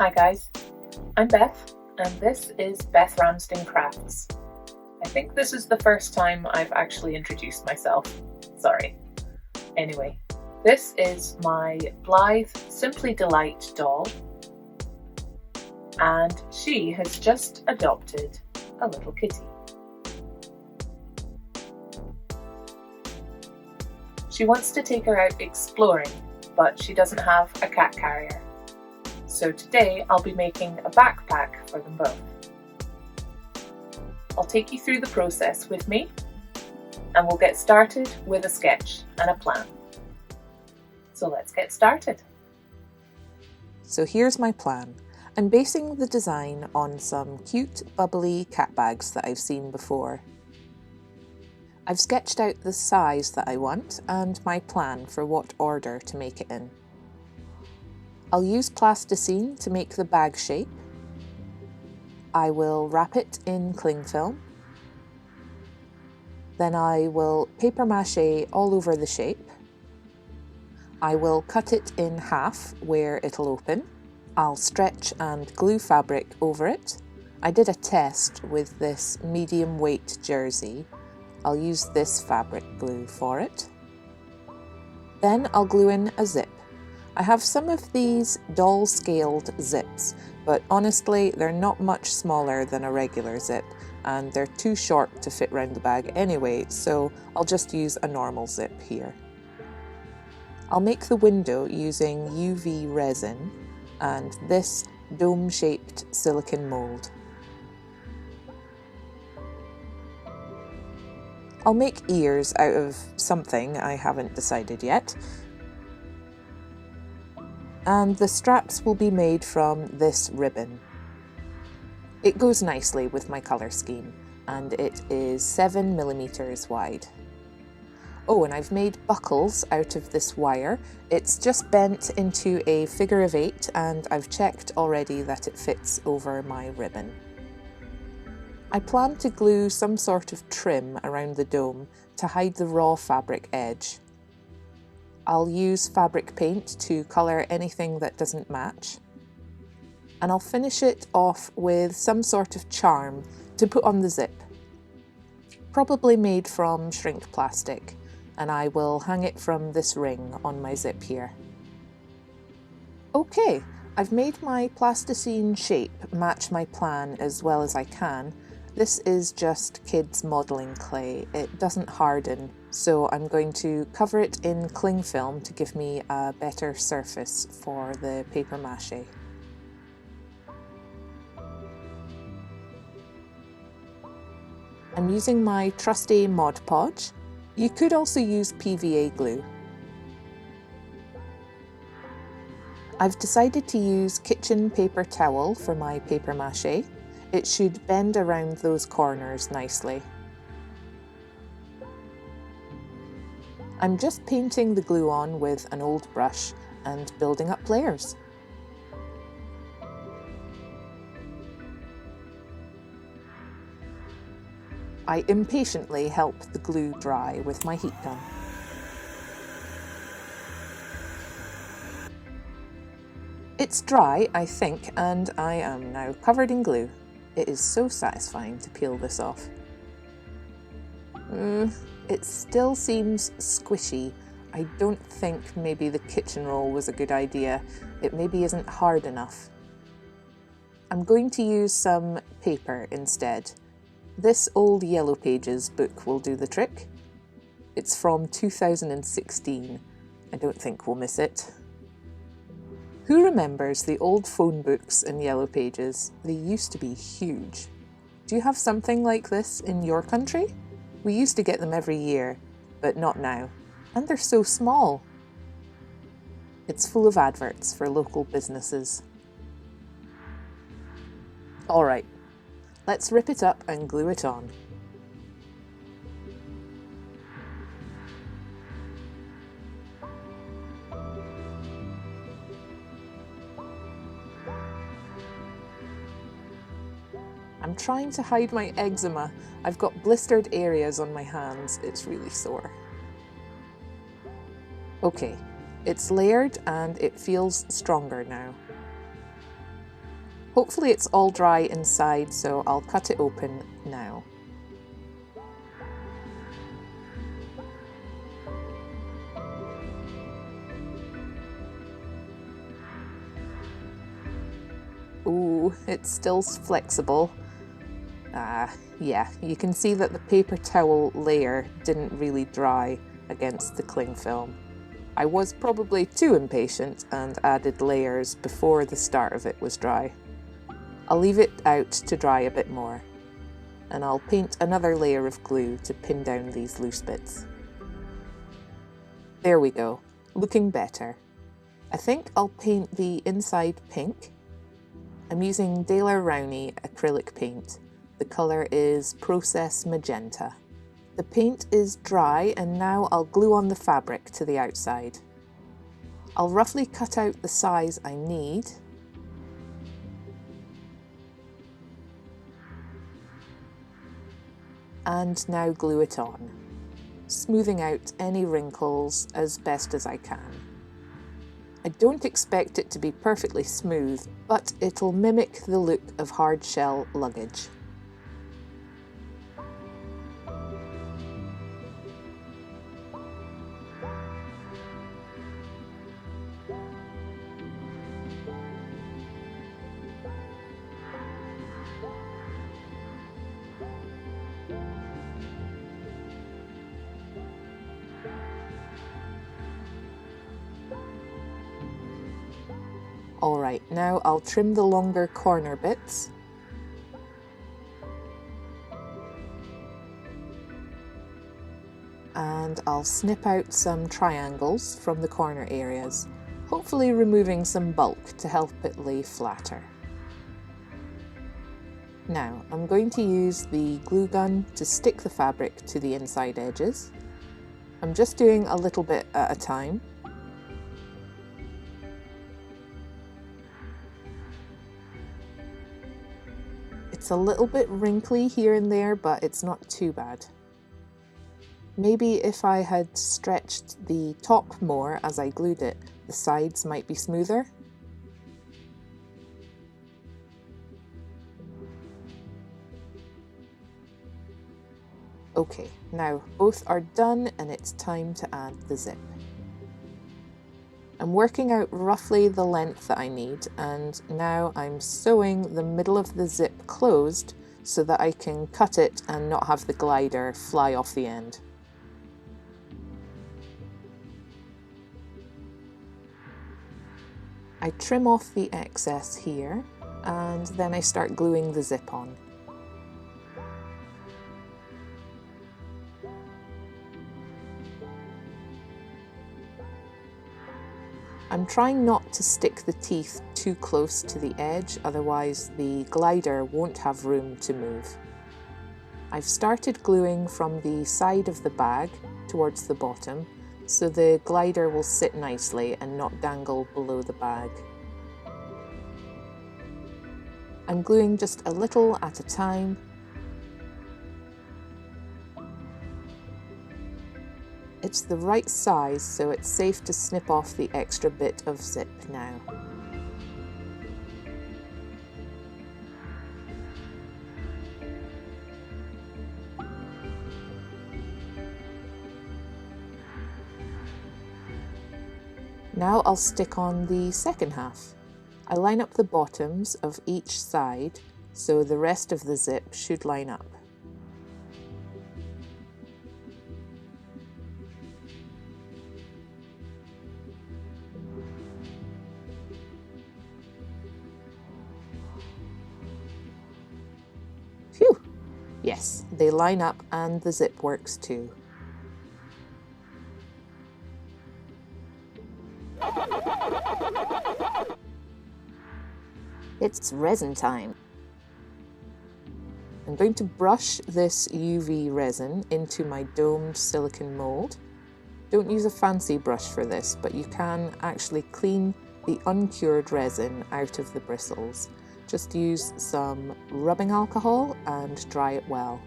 Hi guys, I'm Beth and this is Beth Ramsden Crafts. I think this is the first time I've actually introduced myself. Sorry. Anyway, this is my Blythe Simply Delight doll and she has just adopted a little kitty. She wants to take her out exploring, but she doesn't have a cat carrier. So today I'll be making a backpack for them both. I'll take you through the process with me and we'll get started with a sketch and a plan. So let's get started. So here's my plan. I'm basing the design on some cute, bubbly cat bags that I've seen before. I've sketched out the size that I want and my plan for what order to make it in. I'll use plasticine to make the bag shape. I will wrap it in cling film. Then I will paper mache all over the shape. I will cut it in half where it'll open. I'll stretch and glue fabric over it. I did a test with this medium weight jersey. I'll use this fabric glue for it. Then I'll glue in a zip. I have some of these doll scaled zips, but honestly they're not much smaller than a regular zip and they're too short to fit round the bag anyway, so I'll just use a normal zip here. I'll make the window using UV resin and this dome-shaped silicone mould. I'll make ears out of something, I haven't decided yet. And the straps will be made from this ribbon. It goes nicely with my colour scheme and it is 7mm wide. Oh, and I've made buckles out of this wire. It's just bent into a figure of 8 and I've checked already that it fits over my ribbon. I plan to glue some sort of trim around the dome to hide the raw fabric edge. I'll use fabric paint to colour anything that doesn't match. And I'll finish it off with some sort of charm to put on the zip. Probably made from shrink plastic, and I will hang it from this ring on my zip here. Okay, I've made my plasticine shape match my plan as well as I can. This is just kids modelling clay. It doesn't harden, so I'm going to cover it in cling film to give me a better surface for the paper mache. I'm using my trusty Mod Podge. You could also use PVA glue. I've decided to use kitchen paper towel for my paper mache. It should bend around those corners nicely. I'm just painting the glue on with an old brush and building up layers. I impatiently help the glue dry with my heat gun. It's dry, I think, and I am now covered in glue. It is so satisfying to peel this off. It still seems squishy. I don't think maybe the kitchen roll was a good idea. It maybe isn't hard enough. I'm going to use some paper instead. This old Yellow Pages book will do the trick. It's from 2016. I don't think we'll miss it. Who remembers the old phone books in Yellow Pages? They used to be huge. Do you have something like this in your country? We used to get them every year, but not now. And they're so small. It's full of adverts for local businesses. All right, let's rip it up and glue it on. I'm trying to hide my eczema. I've got blistered areas on my hands. It's really sore. Okay, it's layered and it feels stronger now. Hopefully it's all dry inside, so I'll cut it open now. Ooh, it's still flexible. Yeah, you can see that the paper towel layer didn't really dry against the cling film. I was probably too impatient and added layers before the start of it was dry. I'll leave it out to dry a bit more, and I'll paint another layer of glue to pin down these loose bits. There we go, looking better. I think I'll paint the inside pink. I'm using Daler Rowney acrylic paint. The colour is Process Magenta. The paint is dry and now I'll glue on the fabric to the outside. I'll roughly cut out the size I need. And now glue it on, smoothing out any wrinkles as best as I can. I don't expect it to be perfectly smooth, but it'll mimic the look of hard shell luggage. Alright, now I'll trim the longer corner bits. And I'll snip out some triangles from the corner areas, hopefully removing some bulk to help it lay flatter. Now, I'm going to use the glue gun to stick the fabric to the inside edges. I'm just doing a little bit at a time. It's a little bit wrinkly here and there, but it's not too bad. Maybe if I had stretched the top more as I glued it, the sides might be smoother. Okay, now both are done and it's time to add the zip. I'm working out roughly the length that I need, and now I'm sewing the middle of the zip closed so that I can cut it and not have the glider fly off the end. I trim off the excess here, and then I start gluing the zip on. I'm trying not to stick the teeth too close to the edge, otherwise the glider won't have room to move. I've started gluing from the side of the bag towards the bottom, so the glider will sit nicely and not dangle below the bag. I'm gluing just a little at a time. It's the right size, so it's safe to snip off the extra bit of zip now. Now I'll stick on the second half. I line up the bottoms of each side, so the rest of the zip should line up. Phew! Yes, they line up and the zip works too. It's resin time. I'm going to brush this UV resin into my domed silicone mould. Don't use a fancy brush for this, but you can actually clean the uncured resin out of the bristles. Just use some rubbing alcohol and dry it well.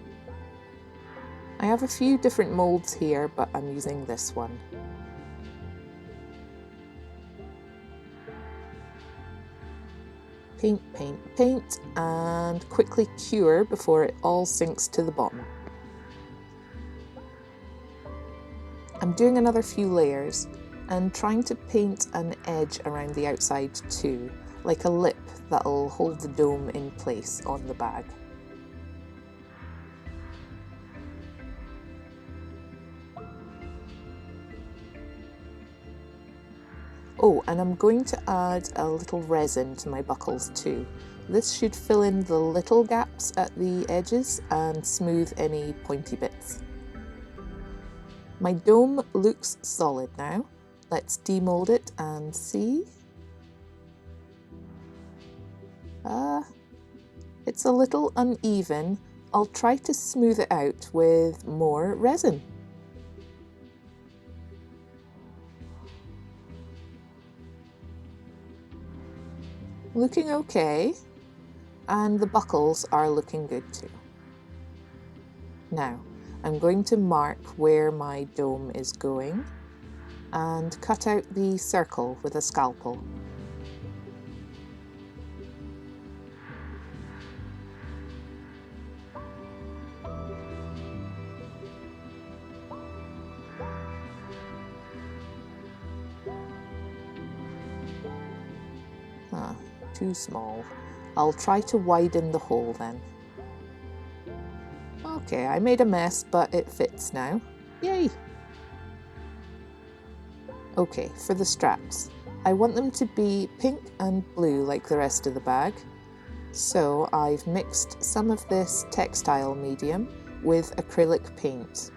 I have a few different moulds here, but I'm using this one. paint, paint, paint, and quickly cure before it all sinks to the bottom. I'm doing another few layers and trying to paint an edge around the outside too, like a lip that'll hold the dome in place on the bag. Oh, and I'm going to add a little resin to my buckles too. This should fill in the little gaps at the edges and smooth any pointy bits. My dome looks solid now. Let's demold it and see. It's a little uneven. I'll try to smooth it out with more resin. Looking okay, and the buckles are looking good too. Now, I'm going to mark where my dome is going and cut out the circle with a scalpel. Too small. I'll try to widen the hole then. Okay, I made a mess, but it fits now. Yay! Okay, for the straps. I want them to be pink and blue like the rest of the bag. So I've mixed some of this textile medium with acrylic paint.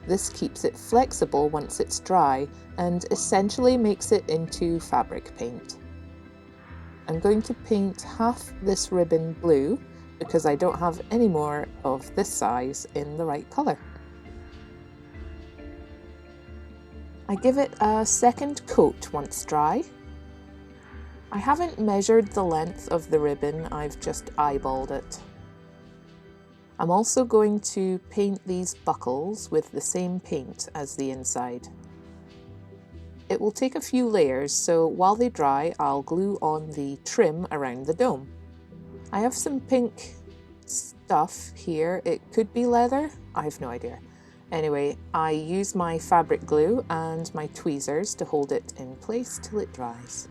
This keeps it flexible once it's dry and essentially makes it into fabric paint. I'm going to paint half this ribbon blue because I don't have any more of this size in the right colour. I give it a second coat once dry. I haven't measured the length of the ribbon, I've just eyeballed it. I'm also going to paint these buckles with the same paint as the inside. It will take a few layers, so while they dry, I'll glue on the trim around the dome. I have some pink stuff here. It could be leather, I have no idea. Anyway, I use my fabric glue and my tweezers to hold it in place till it dries.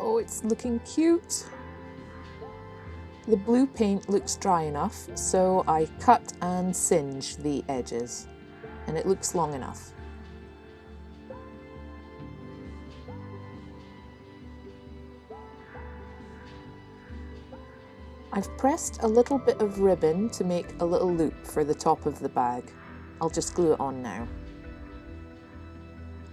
Oh, it's looking cute. The blue paint looks dry enough, so I cut and singe the edges, and it looks long enough. I've pressed a little bit of ribbon to make a little loop for the top of the bag. I'll just glue it on now.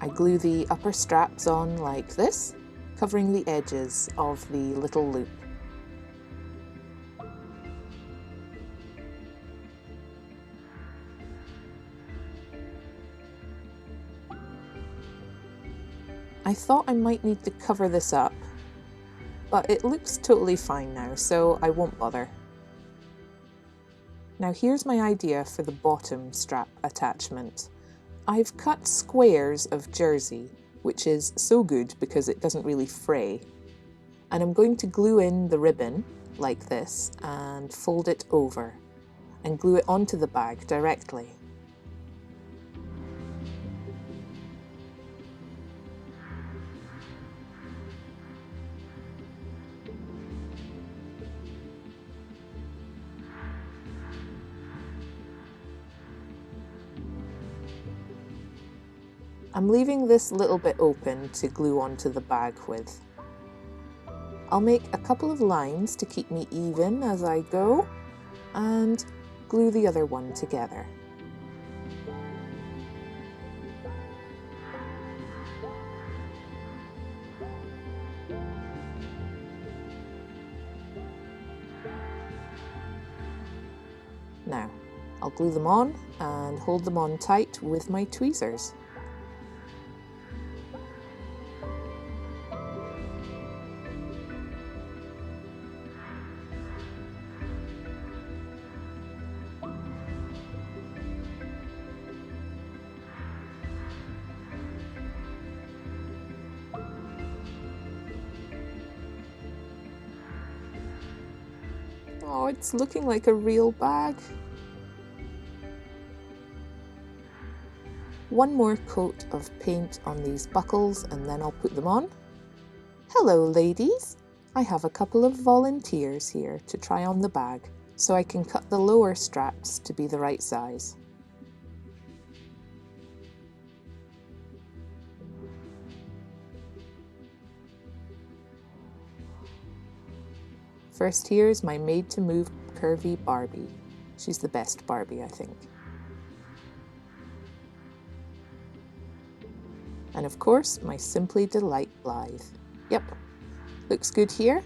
I glue the upper straps on like this, covering the edges of the little loop. I thought I might need to cover this up, but it looks totally fine now, so I won't bother. Now here's my idea for the bottom strap attachment. I've cut squares of jersey, which is so good because it doesn't really fray. And I'm going to glue in the ribbon like this and fold it over and glue it onto the bag directly. I'm leaving this little bit open to glue onto the bag with. I'll make a couple of lines to keep me even as I go and glue the other one together. Now, I'll glue them on and hold them on tight with my tweezers. Oh, it's looking like a real bag. One more coat of paint on these buckles and then I'll put them on. Hello ladies! I have a couple of volunteers here to try on the bag, so I can cut the lower straps to be the right size. First, here's my made-to-move curvy Barbie. She's the best Barbie, I think. And of course, my Simply Delight Blythe. Yep, looks good here.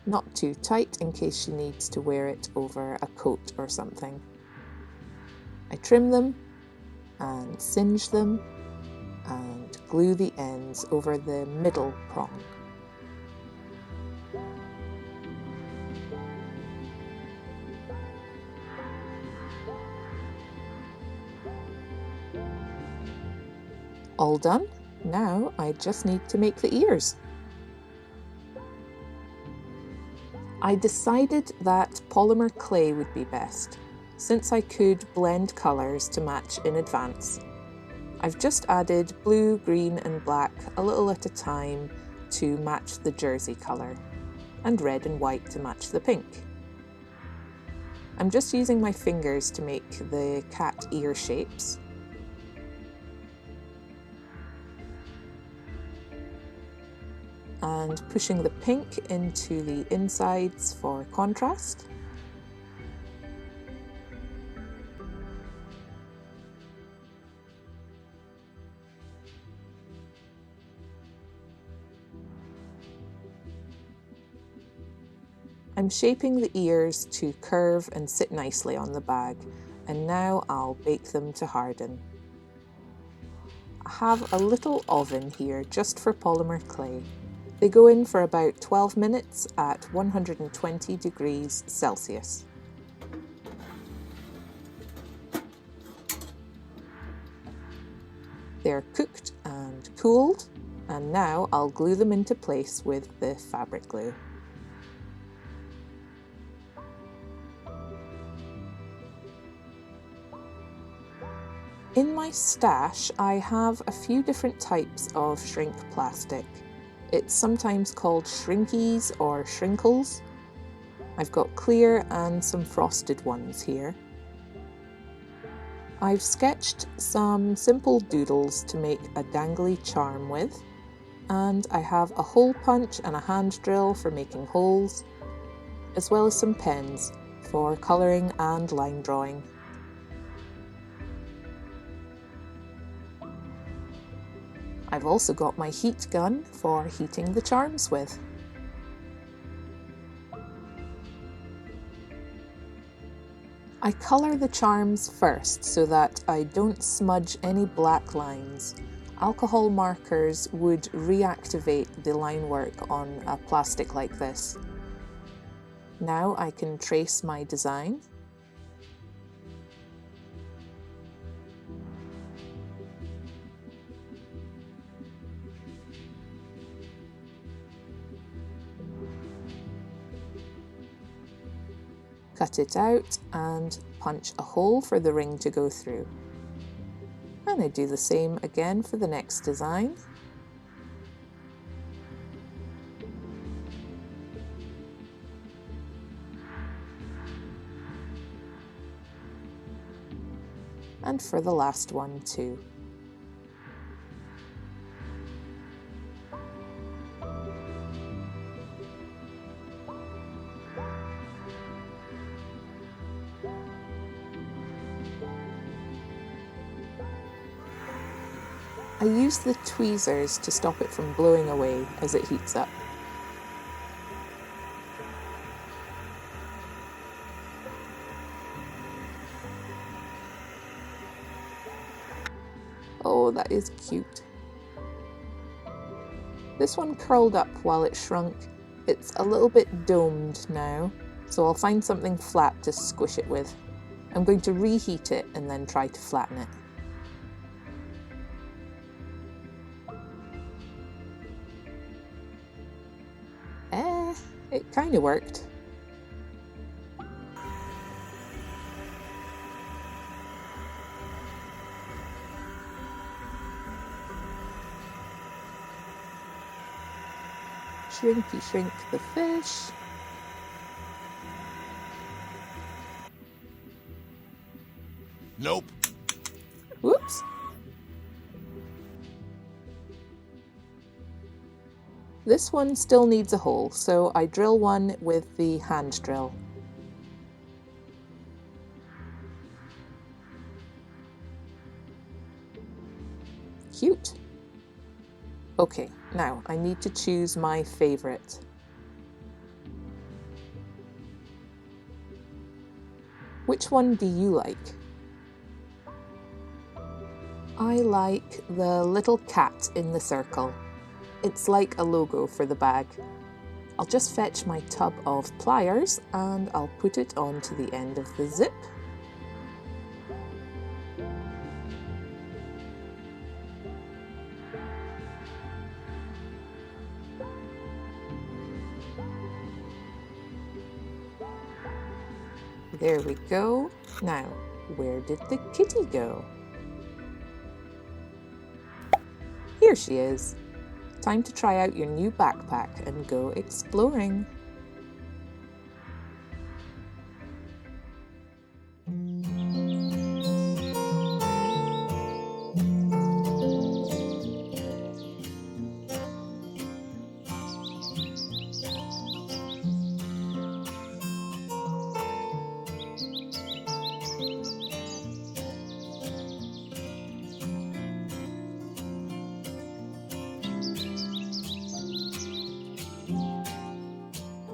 Not too tight in case she needs to wear it over a coat or something. I trim them and singe them and glue the ends over the middle prong. All done. Now I just need to make the ears. I decided that polymer clay would be best, since I could blend colours to match in advance. I've just added blue, green and black a little at a time to match the jersey colour, and red and white to match the pink. I'm just using my fingers to make the cat ear shapes. And pushing the pink into the insides for contrast. I'm shaping the ears to curve and sit nicely on the bag, and now I'll bake them to harden. I have a little oven here just for polymer clay. They go in for about 12 minutes at 120 degrees Celsius. They're cooked and cooled, and now I'll glue them into place with the fabric glue. In my stash, I have a few different types of shrink plastic. It's sometimes called shrinkies or shrinkles. I've got clear and some frosted ones here. I've sketched some simple doodles to make a dangly charm with, and I have a hole punch and a hand drill for making holes, as well as some pens for colouring and line drawing. I've also got my heat gun for heating the charms with. I colour the charms first so that I don't smudge any black lines. Alcohol markers would reactivate the line work on a plastic like this. Now I can trace my design. Cut it out and punch a hole for the ring to go through. And I do the same again for the next design. And for the last one too. I use the tweezers to stop it from blowing away as it heats up. that is cute. This one curled up while it shrunk. It's a little bit domed now, so I'll find something flat to squish it with. I'm going to reheat it and then try to flatten it. It kind of worked. Shrinky shrink the fish. Nope. Whoops. This one still needs a hole, so I drill one with the hand drill. Cute. Okay, now I need to choose my favourite. Which one do you like? I like the little cat in the circle. It's like a logo for the bag. I'll just fetch my tub of pliers and I'll put it onto the end of the zip. There we go. Now, where did the kitty go? Here she is. Time to try out your new backpack and go exploring.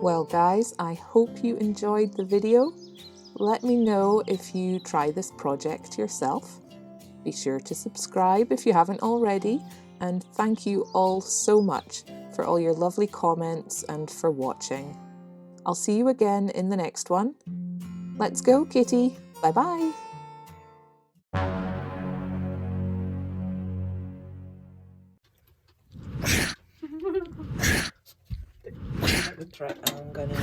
Well guys, I hope you enjoyed the video. Let me know if you try this project yourself. Be sure to subscribe if you haven't already, and thank you all so much for all your lovely comments and for watching. I'll see you again in the next one. Let's go, Kitty. Bye-bye. I'm gonna